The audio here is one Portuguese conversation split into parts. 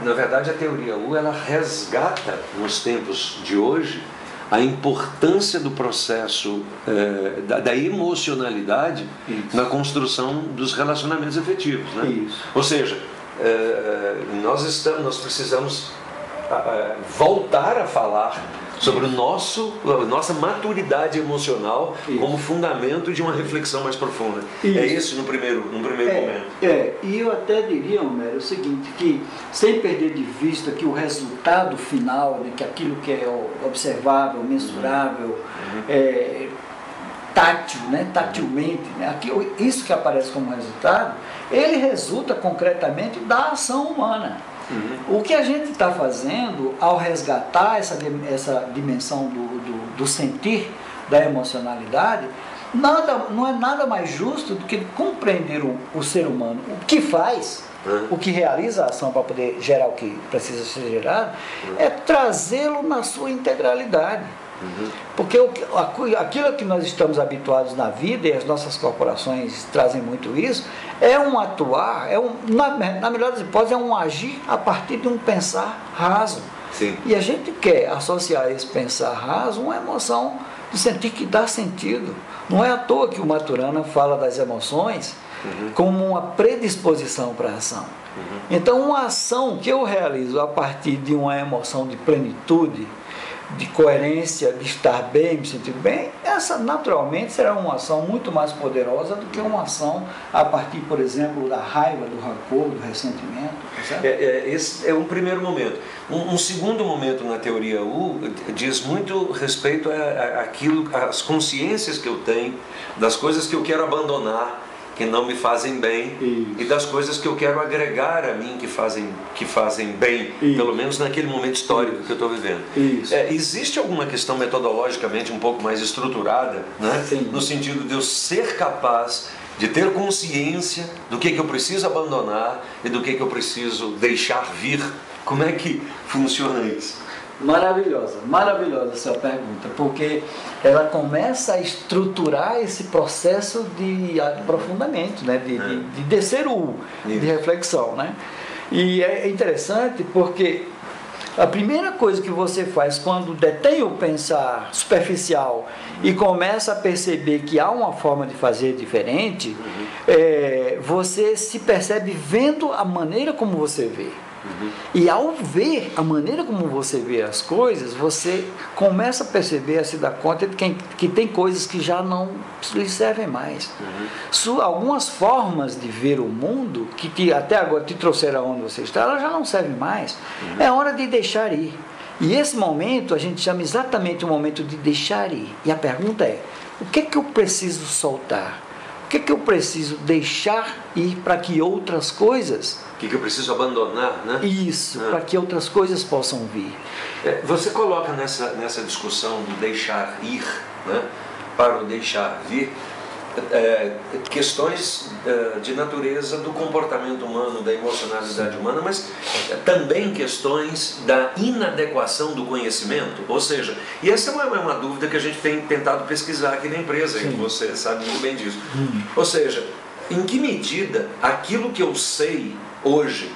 na verdade, a teoria U, ela resgata, nos tempos de hoje, a importância do processo da emocionalidade na construção dos relacionamentos efetivos, né? Isso. Ou seja, nós precisamos voltar a falar sobre a nossa maturidade emocional como fundamento de uma reflexão mais profunda. É isso no primeiro momento. E eu até diria, Homero, o seguinte, que sem perder de vista que o resultado final, né, que aquilo que é observável, mensurável, tátil, né, tatilmente, né, isso que aparece como resultado, ele resulta concretamente da ação humana. O que a gente está fazendo ao resgatar essa dimensão do sentir, da emocionalidade, não é nada mais justo do que compreender o ser humano, o que faz, o que realiza a ação para poder gerar o que precisa ser gerado, é trazê-lo na sua integralidade. Porque aquilo que nós estamos habituados na vida, e as nossas corporações trazem muito isso, é um atuar, na melhor das hipóteses, é um agir a partir de um pensar raso. Sim. E a gente quer associar a esse pensar raso uma emoção de sentir que dá sentido. Não é à toa que o Maturana fala das emoções como uma predisposição para a ação. Então, uma ação que eu realizo a partir de uma emoção de plenitude, de coerência, de estar bem, me sentir bem, essa naturalmente será uma ação muito mais poderosa do que uma ação a partir, por exemplo, da raiva, do rancor, do ressentimento. Esse é um primeiro momento. Um segundo momento na teoria U diz muito respeito às consciências que eu tenho, das coisas que eu quero abandonar, que não me fazem bem, e das coisas que eu quero agregar a mim que fazem bem, pelo menos naquele momento histórico que eu estou vivendo. Existe alguma questão metodologicamente um pouco mais estruturada, né? No sentido de eu ser capaz de ter consciência do que eu preciso abandonar e do que eu preciso deixar vir? Como é que funciona isso? Maravilhosa a sua pergunta, porque ela começa a estruturar esse processo de aprofundamento, né? de descer de reflexão, né? E é interessante porque a primeira coisa que você faz quando detém o pensar superficial e começa a perceber que há uma forma de fazer diferente, você se percebe vendo a maneira como você vê. E ao ver a maneira como você vê as coisas, você começa a perceber, a se dar conta de que tem coisas que já não lhe servem mais. Algumas formas de ver o mundo, que até agora te trouxeram aonde você está, elas já não servem mais. É hora de deixar ir. E esse momento a gente chama exatamente o momento de deixar ir. E a pergunta é, o que é que eu preciso soltar? O que é que eu preciso deixar ir para que outras coisas... O que eu preciso abandonar, né? Isso, para que outras coisas possam vir. Você coloca nessa discussão do deixar ir, né, para o deixar vir, questões de natureza do comportamento humano, da emocionalidade humana, mas também questões da inadequação do conhecimento. Ou seja, e essa é uma dúvida que a gente tem tentado pesquisar aqui na empresa, e você sabe muito bem disso. Ou seja, em que medida aquilo que eu sei hoje,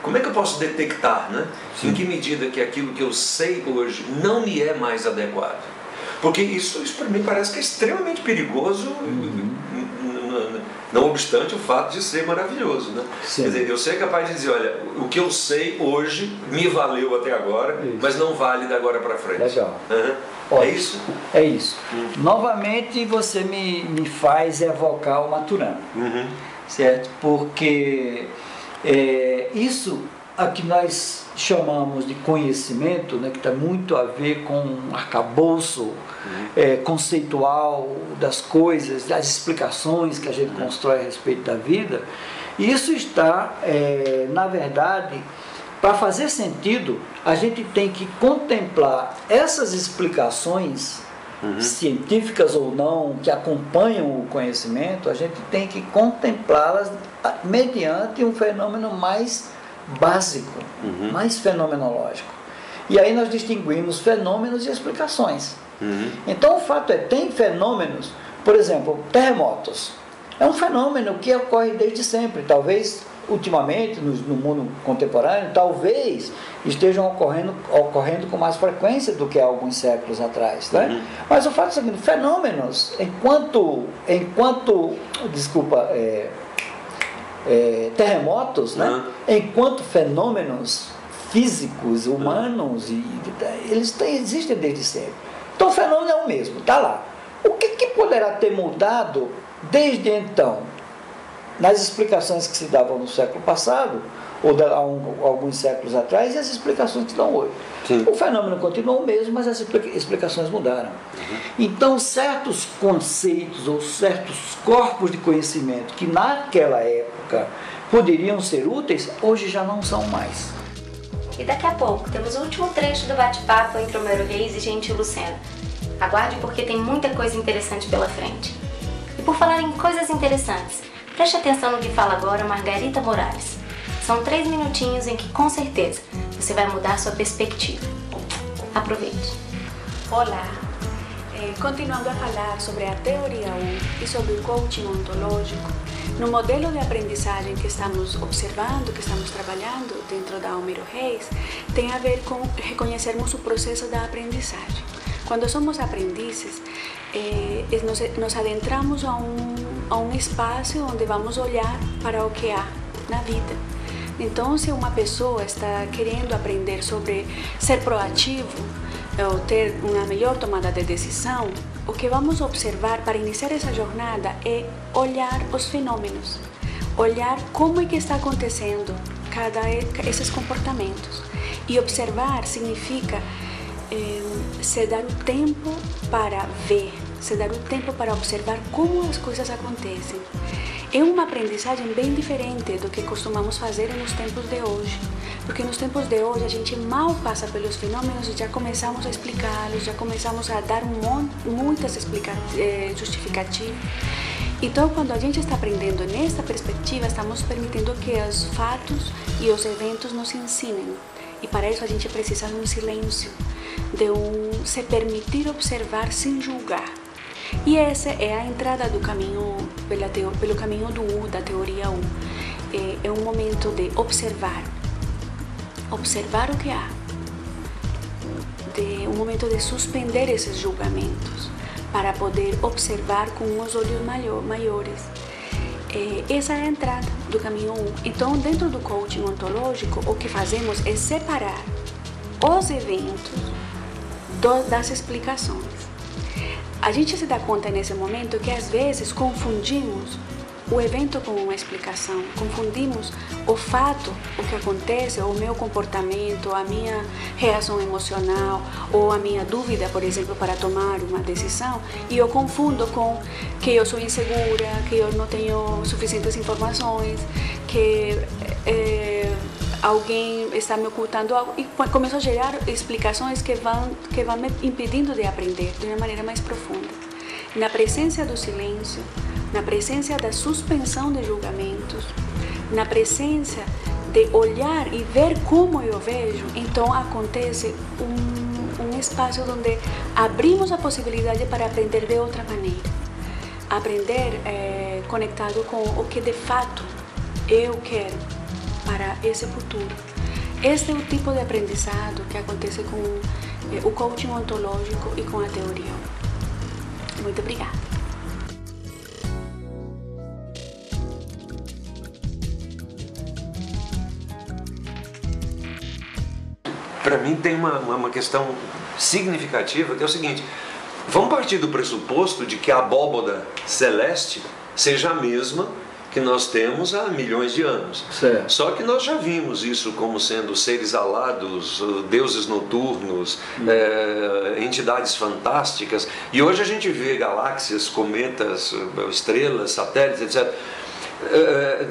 como é que eu posso detectar, né? Em que medida que aquilo que eu sei hoje não me é mais adequado? Porque isso para mim parece que é extremamente perigoso, não obstante o fato de ser maravilhoso, né? Quer dizer, eu ser capaz de dizer, olha, o que eu sei hoje me valeu até agora, mas não vale da agora para frente. Legal. É isso? É isso. Novamente você me faz evocar o Maturana, certo? Porque isso a que nós chamamos de conhecimento, né, que tem muito a ver com um arcabouço conceitual das coisas, das explicações que a gente constrói a respeito da vida, isso está, na verdade, para fazer sentido, a gente tem que contemplar essas explicações científicas ou não, que acompanham o conhecimento, a gente tem que contemplá-las mediante um fenômeno mais básico, mais fenomenológico. E aí nós distinguimos fenômenos e explicações. Então o fato tem fenômenos, por exemplo, terremotos. É um fenômeno que ocorre desde sempre, talvez ultimamente, no mundo contemporâneo, talvez estejam ocorrendo com mais frequência do que há alguns séculos atrás. Né? Mas o fato é o seguinte, fenômenos, terremotos, né? Enquanto fenômenos físicos, humanos, existem desde sempre. Então o fenômeno é o mesmo, está lá. O que poderá ter mudado desde então? Nas explicações que se davam no século passado, ou há alguns séculos atrás, e as explicações que dão hoje. Sim. O fenômeno continua o mesmo, mas as explicações mudaram. Então, certos conceitos ou certos corpos de conhecimento que naquela época poderiam ser úteis, hoje já não são mais. E daqui a pouco temos o último trecho do bate-papo entre Homero Reis e Gentil Lucena. Aguarde porque tem muita coisa interessante pela frente. E por falar em coisas interessantes, preste atenção no que fala agora Margarita Morales. São 3 minutinhos em que, com certeza, você vai mudar sua perspectiva. Aproveite. Olá! Continuando a falar sobre a teoria U e sobre o coaching ontológico, no modelo de aprendizagem que estamos observando, que estamos trabalhando dentro da Homero Reis, tem a ver com reconhecermos o processo da aprendizagem. Quando somos aprendizes, nos adentramos a um espaço onde vamos olhar para o que há na vida. Então, se uma pessoa está querendo aprender sobre ser proativo ou ter uma melhor tomada de decisão, o que vamos observar para iniciar essa jornada é olhar os fenômenos, olhar como é que está acontecendo esses comportamentos. E observar significa se dar o tempo para ver, se dar o tempo para observar como as coisas acontecem. É uma aprendizagem bem diferente do que costumamos fazer nos tempos de hoje, porque nos tempos de hoje a gente mal passa pelos fenômenos e já começamos a explicá-los, já começamos a dar muitas justificativas. Então, quando a gente está aprendendo nesta perspectiva, estamos permitindo que os fatos e os eventos nos ensinem. E para isso a gente precisa de um silêncio, de se permitir observar sem julgar. E essa é a entrada do caminho, pelo caminho do U, da teoria U. É um momento de observar o que há, um momento de suspender esses julgamentos, para poder observar com os olhos maiores. Essa é a entrada do caminho U. Então, dentro do coaching ontológico, o que fazemos é separar os eventos das explicações. A gente se dá conta nesse momento que às vezes confundimos o evento com uma explicação, confundimos o fato, o que acontece, o meu comportamento, a minha reação emocional ou a minha dúvida, por exemplo, para tomar uma decisão, e eu confundo com que eu sou insegura, que eu não tenho suficientes informações, que alguém está me ocultando algo, e começo a gerar explicações que vão me impedindo de aprender de uma maneira mais profunda. Na presença do silêncio, na presença da suspensão de julgamentos, na presença de olhar e ver como eu vejo, então acontece um espaço onde abrimos a possibilidade para aprender de outra maneira. Aprender conectado com o que de fato eu quero para esse futuro. Este é o tipo de aprendizado que acontece com o coaching ontológico e com a teoria. Muito obrigada. Para mim tem uma questão significativa, que é o seguinte: vamos partir do pressuposto de que a abóboda celeste seja a mesma que nós temos há milhões de anos. Certo. Só que nós já vimos isso como sendo seres alados, deuses noturnos, entidades fantásticas, e hoje a gente vê galáxias, cometas, estrelas, satélites, etc.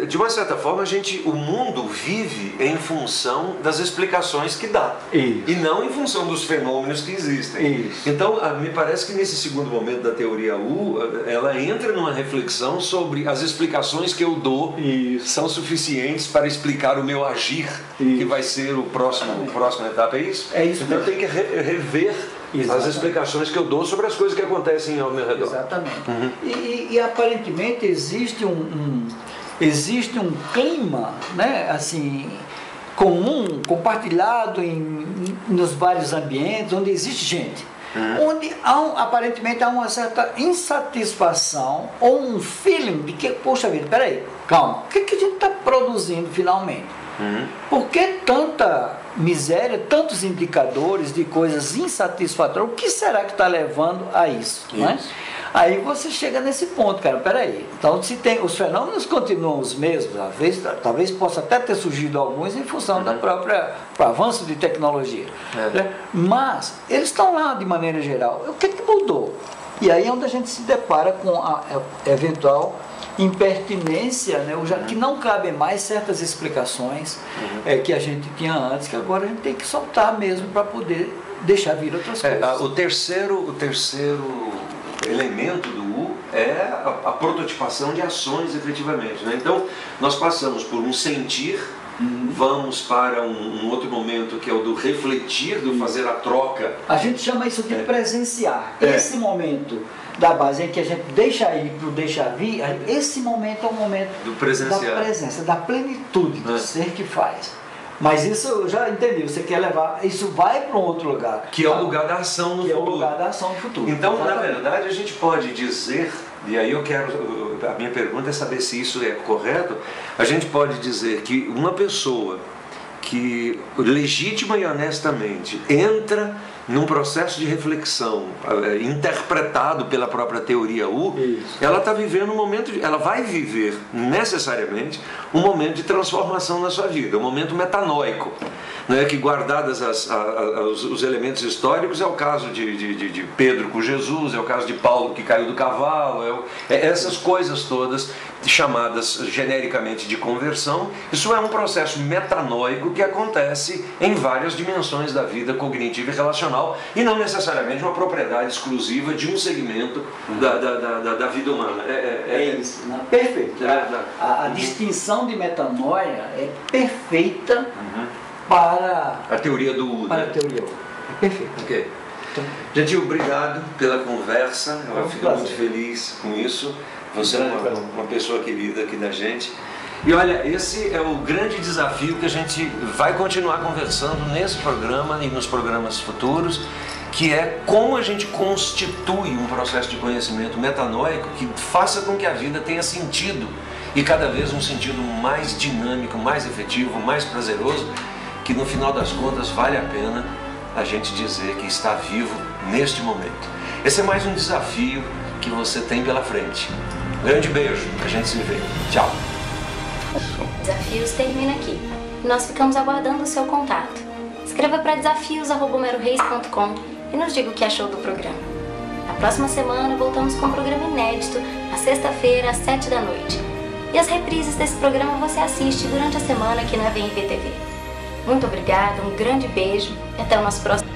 De uma certa forma, o mundo vive em função das explicações que dá. Isso. E não em função dos fenômenos que existem. Isso. Então, me parece que nesse segundo momento da teoria U, ela entra numa reflexão sobre as explicações que eu dou. Isso. São suficientes para explicar o meu agir, Isso. que vai ser a próxima etapa. É isso? É isso então mesmo. eu tenho que rever as explicações que eu dou sobre as coisas que acontecem ao meu redor. Exatamente. E aparentemente existe existe um clima, né, assim, comum, compartilhado nos vários ambientes, onde existe gente. Onde aparentemente há uma certa insatisfação ou um feeling de que, poxa vida, peraí, calma, o que a gente está produzindo finalmente? Por que tanta miséria, tantos indicadores de coisas insatisfatórias? O que será que está levando a isso? Não é? Aí você chega nesse ponto, cara, peraí, então se tem, os fenômenos continuam os mesmos, talvez possa até ter surgido alguns em função do próprio avanço de tecnologia, né? Mas eles estão lá de maneira geral. O que mudou? E aí é onde a gente se depara com a eventual impertinência, né? Que não cabem mais certas explicações que a gente tinha antes, que agora a gente tem que soltar mesmo para poder deixar vir outras coisas. O terceiro elemento do U é a prototipação de ações efetivamente, né? Então nós passamos por um sentir, vamos para um outro momento que é o do refletir, do fazer a troca. A gente chama isso de presenciar. Esse momento da base em que a gente deixa ir para o deixar vir, esse momento é o momento do presenciar, da presença, da plenitude do ser que faz. Mas isso eu já entendi, você quer levar, isso vai para um outro lugar. Que é o lugar da ação no futuro. Que é o lugar da ação no futuro. Então, na verdade, a gente pode dizer, e aí a minha pergunta é saber se isso é correto, a gente pode dizer que uma pessoa que legítima e honestamente entra num processo de reflexão interpretado pela própria teoria U, ela está vivendo um momento, ela vai viver necessariamente um momento de transformação na sua vida, um momento metanóico, né, que guardadas os elementos históricos é o caso de Pedro com Jesus, é o caso de Paulo que caiu do cavalo, essas coisas todas chamadas genericamente de conversão. Isso é um processo metanóico que acontece em várias dimensões da vida cognitiva e relacional e não necessariamente uma propriedade exclusiva de um segmento da vida humana. É isso, não, perfeito. A distinção de metanoia é perfeita para a teoria do U. Para a teoria U. É perfeito. Ok. Gente, obrigado pela conversa. Eu fico muito feliz com isso. Você é uma pessoa querida aqui da gente. E olha, esse é o grande desafio que a gente vai continuar conversando nesse programa e nos programas futuros, que é como a gente constitui um processo de conhecimento metanóico que faça com que a vida tenha sentido, e cada vez um sentido mais dinâmico, mais efetivo, mais prazeroso, que no final das contas vale a pena a gente dizer que está vivo neste momento. Esse é mais um desafio que você tem pela frente. Grande beijo, a gente se vê. Tchau. Desafios termina aqui. Nós ficamos aguardando o seu contato. Escreva para desafios@romeroreis.com e nos diga o que achou do programa. Na próxima semana voltamos com um programa inédito, na sexta-feira às 7 da noite. E as reprises desse programa você assiste durante a semana aqui na VNV TV. Muito obrigada, um grande beijo e até o nosso próximo.